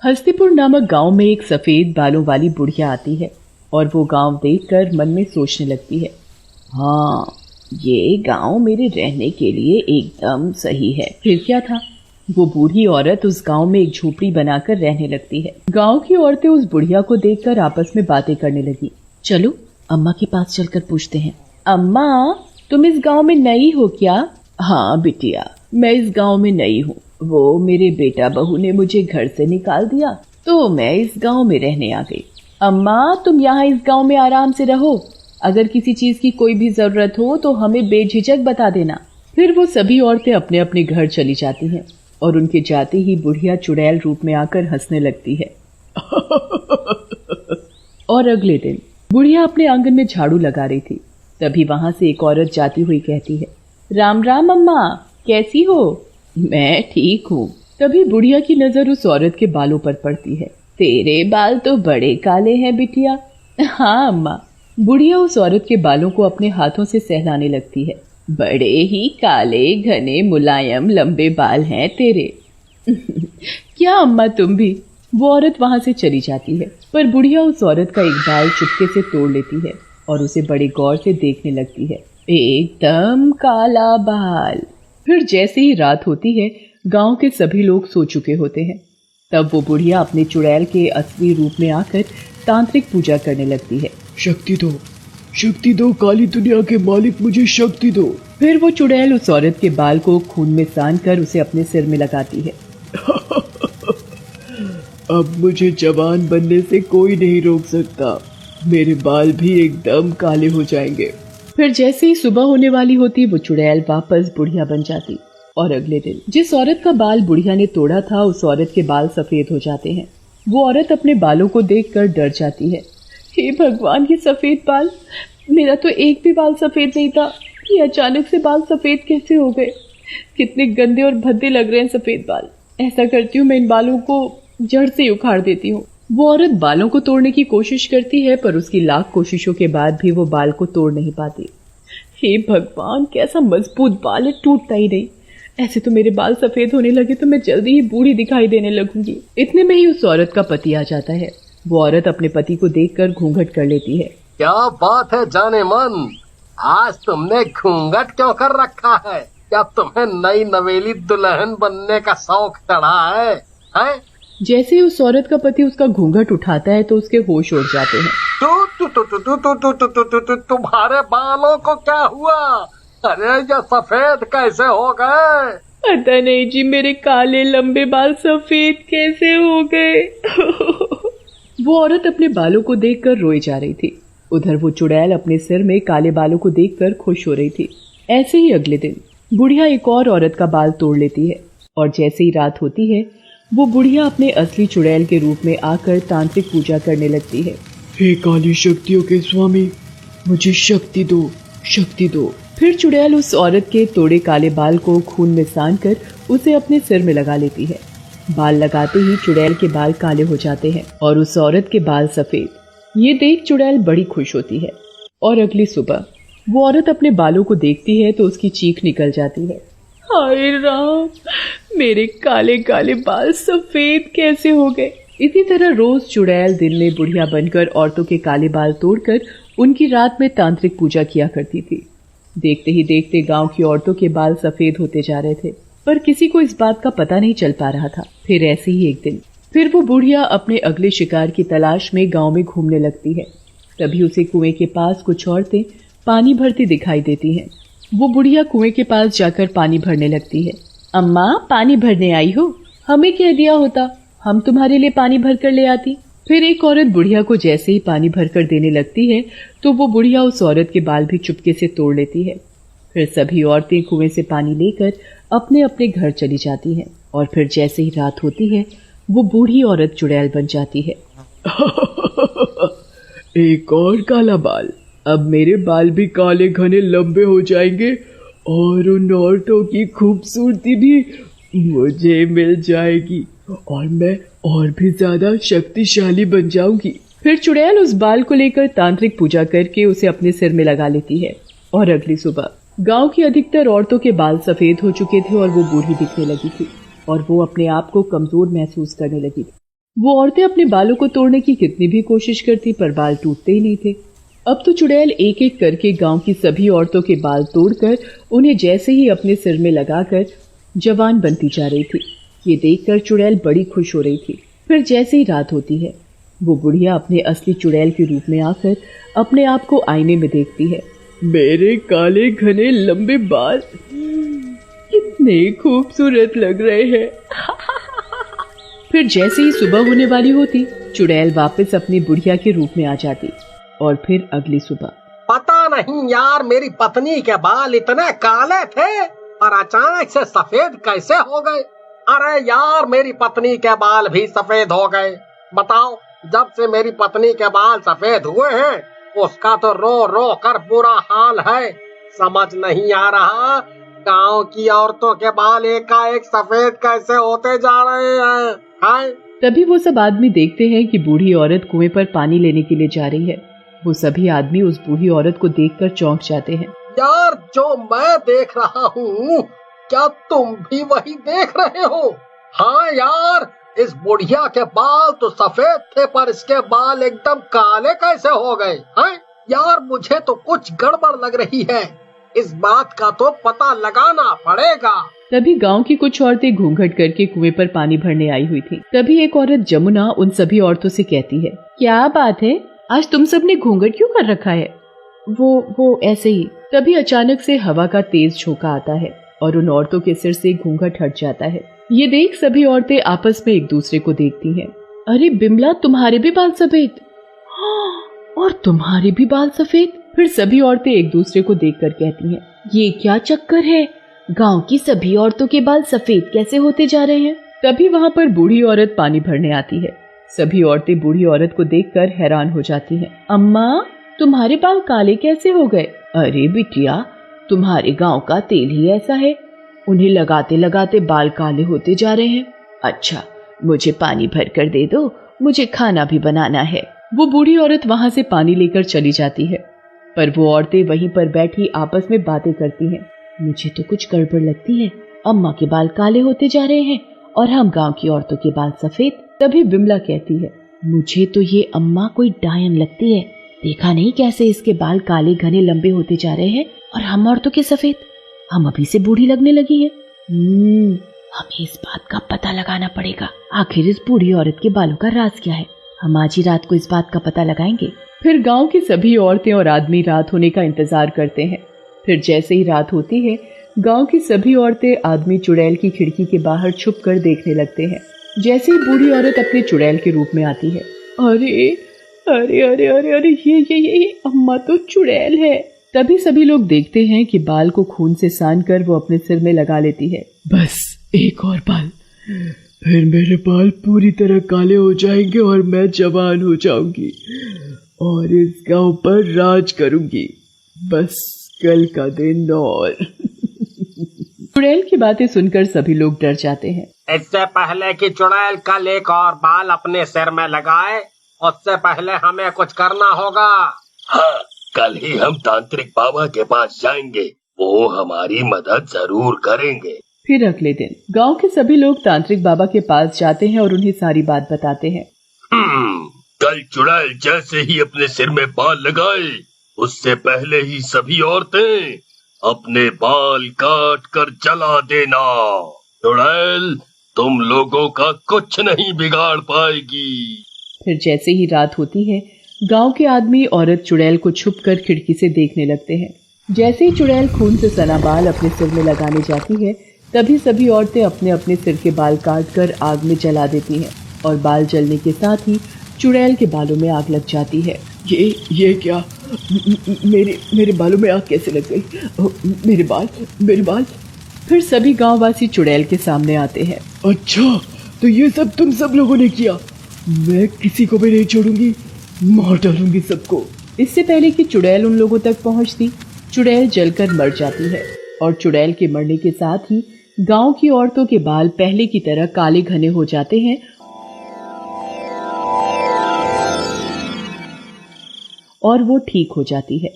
हस्तिपुर नामक गांव में एक सफेद बालों वाली बुढ़िया आती है और वो गांव देखकर मन में सोचने लगती है, हाँ, ये गांव मेरे रहने के लिए एकदम सही है। फिर क्या था, वो बूढ़ी औरत उस गांव में एक झोपड़ी बनाकर रहने लगती है। गांव की औरतें उस बुढ़िया को देखकर आपस में बातें करने लगी। चलो अम्मा के पास चलकर पूछते हैं। अम्मा, तुम इस गांव में नई हो क्या? हाँ बिटिया, मैं इस गांव में नई हूँ। वो मेरे बेटा बहू ने मुझे घर से निकाल दिया तो मैं इस गांव में रहने आ गई। अम्मा, तुम यहाँ इस गांव में आराम से रहो। अगर किसी चीज की कोई भी जरूरत हो तो हमें बेझिझक बता देना। फिर वो सभी औरतें अपने अपने घर चली जाती हैं और उनके जाते ही बुढ़िया चुड़ैल रूप में आकर हंसने लगती है। और अगले दिन बुढ़िया अपने आंगन में झाड़ू लगा रही थी, तभी वहां से एक औरत जाती हुई कहती है, राम राम अम्मा, कैसी हो? मैं ठीक हूँ। तभी बुढ़िया की नजर उस औरत के बालों पर पड़ती है। तेरे बाल तो बड़े काले हैं बिटिया। हाँ अम्मा। बुढ़िया उस औरत के बालों को अपने हाथों से सहलाने लगती है। बड़े ही काले घने मुलायम लंबे बाल हैं तेरे। क्या अम्मा तुम भी? वो औरत वहां से चली जाती है, पर बुढ़िया उस औरत का एक बाल चुपके से तोड़ लेती है और उसे बड़े गौर से देखने लगती है। एकदम काला बाल। फिर जैसे ही रात होती है, गांव के सभी लोग सो चुके होते हैं। तब वो बुढ़िया अपने चुड़ैल के असली रूप में आकर तांत्रिक पूजा करने लगती है। शक्ति दो काली दुनिया के मालिक, मुझे शक्ति दो। फिर वो चुड़ैल उस औरत के बाल को खून में सान कर उसे अपने सिर में लगाती है। अब मुझे जवान बनने से कोई नहीं रोक सकता, मेरे बाल भी एकदम काले हो जाएंगे। फिर जैसे ही सुबह होने वाली होती, वो चुड़ैल वापस बुढ़िया बन जाती और अगले दिन जिस औरत का बाल बुढ़िया ने तोड़ा था, उस औरत के बाल सफेद हो जाते हैं। वो औरत अपने बालों को देखकर डर जाती है। हे भगवान, ये सफेद बाल, मेरा तो एक भी बाल सफेद नहीं था, ये अचानक से बाल सफेद कैसे हो गए? कितने गंदे और भद्दे लग रहे हैं सफेद बाल। ऐसा करती हूँ, मैं इन बालों को जड़ से उखाड़ देती हूँ। वो औरत बालों को तोड़ने की कोशिश करती है, पर उसकी लाख कोशिशों के बाद भी वो बाल को तोड़ नहीं पाती। हे भगवान, कैसा मजबूत बाल है, टूटता ही नहीं। ऐसे तो मेरे बाल सफेद होने लगे तो मैं जल्दी ही बूढ़ी दिखाई देने लगूंगी। इतने में ही उस औरत का पति आ जाता है। वो औरत अपने पति को देखकर घूंघट कर लेती है। क्या बात है जाने मन, आज तुमने घूंघट क्यों कर रखा है? क्या तुम्हें नई नवेली दुल्हन बनने का शौक चढ़ा है? जैसे ही उस औरत का पति उसका घूंघट उठाता है तो उसके होश उड़ जाते हैं। तुम्हारे बालों को क्या हुआ? अरे ये सफेद कैसे हो गए? पता नहीं जी, मेरे काले लंबे बाल सफेद कैसे हो गए? वो औरत अपने बालों को देखकर रोई जा रही थी। उधर वो चुड़ैल अपने सिर में काले बालों को देखकर खुश हो रही थी। ऐसे ही अगले दिन बुढ़िया एक और औरत का बाल तोड़ लेती है और जैसे ही रात होती है, वो बुढ़िया अपने असली चुड़ैल के रूप में आकर तांत्रिक पूजा करने लगती है। हे काली शक्तियों के स्वामी, मुझे शक्ति दो, शक्ति दो। फिर चुड़ैल उस औरत के तोड़े काले बाल को खून में सान कर उसे अपने सिर में लगा लेती है। बाल लगाते ही चुड़ैल के बाल काले हो जाते हैं और उस औरत के बाल सफेद। ये देख चुड़ैल बड़ी खुश होती है और अगली सुबह वो औरत अपने बालों को देखती है तो उसकी चीख निकल जाती है। हाय राम, मेरे काले काले बाल सफेद कैसे हो गए? इसी तरह रोज चुड़ैल दिन में बुढ़िया बनकर औरतों के काले बाल तोड़कर उनकी रात में तांत्रिक पूजा किया करती थी। देखते ही देखते गांव की औरतों के बाल सफेद होते जा रहे थे, पर किसी को इस बात का पता नहीं चल पा रहा था। फिर ऐसे ही एक दिन फिर वो बुढ़िया अपने अगले शिकार की तलाश में गांव में घूमने लगती है। तभी उसे कुएं के पास कुछ औरतें पानी भरती दिखाई देती हैं। वो बुढ़िया कुएं के पास जाकर पानी भरने लगती है। अम्मा, पानी भरने आई हो? हमें कह दिया होता, हम तुम्हारे लिए पानी भरकर ले आती। फिर एक औरत बुढ़िया को जैसे ही पानी भरकर देने लगती है तो वो बुढ़िया उस औरत के बाल भी चुपके से तोड़ लेती है। फिर सभी औरतें कुएं से पानी लेकर अपने अपने घर चली जाती हैं और फिर जैसे ही रात होती है, वो बूढ़ी औरत चुड़ैल बन जाती है। एक और काला बाल, अब मेरे बाल भी काले घने लंबे हो जाएंगे और उन औरतों की खूबसूरती भी मुझे मिल जाएगी और मैं और भी ज्यादा शक्तिशाली बन जाऊंगी। फिर चुड़ैल उस बाल को लेकर तांत्रिक पूजा करके उसे अपने सिर में लगा लेती है और अगली सुबह गांव की अधिकतर औरतों के बाल सफेद हो चुके थे और वो बूढ़ी दिखने लगी थी और वो अपने आप को कमजोर महसूस करने लगी थी। वो औरतें अपने बालों को तोड़ने की कितनी भी कोशिश करती पर बाल टूटते ही नहीं थे। अब तो चुड़ैल एक एक करके गांव की सभी औरतों के बाल तोड़कर उन्हें जैसे ही अपने सिर में लगाकर जवान बनती जा रही थी। ये देखकर चुड़ैल बड़ी खुश हो रही थी। फिर जैसे ही रात होती है, वो बुढ़िया अपने असली चुड़ैल के रूप में आकर अपने आप को आईने में देखती है। मेरे काले घने लंबे बाल कितने खूबसूरत लग रहे हैं। फिर जैसे ही सुबह होने वाली होती, चुड़ैल वापस अपनी बुढ़िया के रूप में आ जाती। और फिर अगली सुबह, पता नहीं यार, मेरी पत्नी के बाल इतने काले थे और अचानक से सफेद कैसे हो गए। अरे यार, मेरी पत्नी के बाल भी सफेद हो गए। बताओ, जब से मेरी पत्नी के बाल सफेद हुए हैं उसका तो रो रो कर बुरा हाल है। समझ नहीं आ रहा गांव की औरतों के बाल एकाएक सफेद कैसे होते जा रहे हैं। तभी वो सब आदमी देखते हैं कि बूढ़ी औरत कुएं पर पानी लेने के लिए जा रही है। वो सभी आदमी उस बूढ़ी औरत को देखकर चौंक जाते हैं। यार, जो मैं देख रहा हूँ क्या तुम भी वही देख रहे हो? हाँ यार, इस बुढ़िया के बाल तो सफेद थे पर इसके बाल एकदम काले कैसे हो गए हैं? यार, मुझे तो कुछ गड़बड़ लग रही है। इस बात का तो पता लगाना पड़ेगा। तभी गांव की कुछ औरतें घूंघट करके कुएं पर पानी भरने आई हुई थी। तभी एक औरत जमुना उन सभी औरतों से कहती है, क्या बात है, आज तुम सब ने घूंघट क्यों कर रखा है? वो ऐसे ही। तभी अचानक से हवा का तेज झोंका आता है और उन औरतों के सिर से घूंघट हट जाता है। ये देख सभी औरतें आपस में एक दूसरे को देखती हैं। अरे बिमला, तुम्हारे भी बाल सफेद? हाँ, और तुम्हारे भी बाल सफेद? फिर सभी औरतें एक दूसरे को देखकर कहती हैं, ये क्या चक्कर है, गांव की सभी औरतों के बाल सफेद कैसे होते जा रहे हैं? तभी वहाँ पर बूढ़ी औरत पानी भरने आती है। सभी औरतें बूढ़ी औरत को देखकर हैरान हो जाती हैं। अम्मा, तुम्हारे बाल काले कैसे हो गए? अरे बिटिया, तुम्हारे गांव का तेल ही ऐसा है, उन्हें लगाते लगाते बाल काले होते जा रहे हैं। अच्छा, मुझे पानी भर कर दे दो, मुझे खाना भी बनाना है। वो बूढ़ी औरत वहाँ से पानी लेकर चली जाती है, पर वो औरतें वहीं पर बैठी आपस में बातें करती हैं। मुझे तो कुछ गड़बड़ लगती है, अम्मा के बाल काले होते जा रहे हैं और हम गांव की औरतों के बाल सफेद। तभी बिमला कहती है, मुझे तो ये अम्मा कोई डायन लगती है। देखा नहीं कैसे इसके बाल काले घने लंबे होते जा रहे हैं और हम औरतों के सफेद। हम अभी से बूढ़ी लगने लगी है। हमें इस बात का पता लगाना पड़ेगा, आखिर इस बूढ़ी औरत के बालों का राज क्या है। हम आज ही रात को इस बात का पता लगाएंगे। फिर गांव की सभी औरतें और आदमी रात होने का इंतजार करते हैं। फिर जैसे ही रात होती है, गांव की सभी औरतें आदमी चुड़ैल की खिड़की के बाहर छुप कर देखने लगते हैं। जैसे ही बूढ़ी औरत अपने चुड़ैल के रूप में आती है, अरे अरे अरे अरे अरे ये अम्मा तो चुड़ैल है। तभी सभी लोग देखते हैं कि बाल को खून से सान कर वो अपने सिर में लगा लेती है। बस एक और बाल, फिर मेरे बाल पूरी तरह काले हो जाएंगे और मैं जवान हो जाऊंगी और इस गांव पर राज करूंगी। बस कल का दिन और। चुड़ैल की बातें सुनकर सभी लोग डर जाते हैं। इससे पहले कि चुड़ैल कल एक और बाल अपने सिर में लगाए, उससे पहले हमें कुछ करना होगा। हाँ, कल ही हम तांत्रिक बाबा के पास जाएंगे, वो हमारी मदद जरूर करेंगे। फिर अगले दिन गांव के सभी लोग तांत्रिक बाबा के पास जाते हैं और उन्हें सारी बात बताते हैं। कल चुड़ैल जैसे ही अपने सिर में बाल लगाए, उससे पहले ही सभी औरतें अपने बाल काट कर जला देना। चुड़ैल तुम लोगों का कुछ नहीं बिगाड़ पाएगी। फिर जैसे ही रात होती है, गांव के आदमी औरत चुड़ैल को छुपकर खिड़की से देखने लगते हैं। जैसे ही चुड़ैल खून से सना बाल अपने सिर में लगाने जाती है, तभी सभी औरतें अपने अपने सिर के बाल काटकर आग में जला देती हैं और बाल जलने के साथ ही चुड़ैल के बालों में आग लग जाती है। ये क्या, मेरे बालों में आग कैसे लग गई? मेरे बाल। फिर सभी गांववासी चुड़ैल के सामने आते हैं। अच्छा, तो ये सब तुम सब लोगों ने किया? मैं किसी को भी नहीं छोड़ूंगी, मार डालूंगी सबको। इससे पहले कि चुड़ैल उन लोगों तक पहुंचती, चुड़ैल जलकर मर जाती है और चुड़ैल के मरने के साथ ही गांव की औरतों के बाल पहले की तरह काले घने हो जाते हैं और वो ठीक हो जाती है।